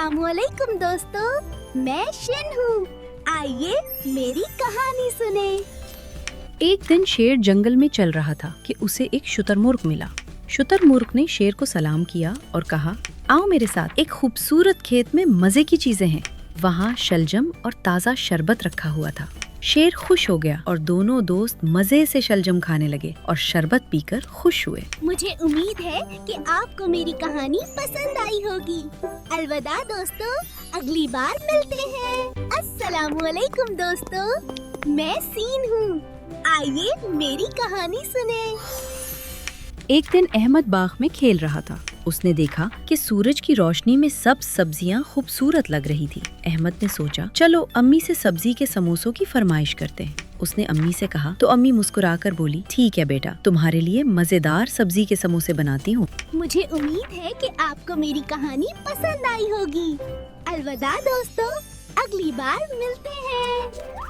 अस्सलामुअलैकुम दोस्तों, मैं शिन हूँ। आइए मेरी कहानी सुने। एक दिन शेर जंगल में चल रहा था कि उसे एक शुतुरमुर्ग मिला। शुतुरमुर्ग ने शेर को सलाम किया और कहा, आओ मेरे साथ, एक खूबसूरत खेत में मजे की चीजें हैं। वहाँ शलजम और ताज़ा शरबत रखा हुआ था। शेर खुश हो गया और दोनों दोस्त मजे से शलजम खाने लगे और शरबत पीकर खुश हुए। मुझे उम्मीद है कि आपको मेरी कहानी पसंद आई होगी। अलविदा दोस्तों, अगली बार मिलते हैं। अस्सलामुअलैकुम दोस्तों, मैं सीन हूँ। आइए मेरी कहानी सुने। एक दिन अहमद बाग में खेल रहा था। उसने देखा कि सूरज की रोशनी में सब सब्जियां खूबसूरत लग रही थी। अहमद ने सोचा, चलो अम्मी से सब्जी के समोसों की फरमाइश करते हैं। उसने अम्मी से कहा तो अम्मी मुस्कुराकर बोली, ठीक है बेटा, तुम्हारे लिए मजेदार सब्जी के समोसे बनाती हूँ। मुझे उम्मीद है कि आपको मेरी कहानी पसंद आई होगी। अलविदा दोस्तों, अगली बार मिलते हैं।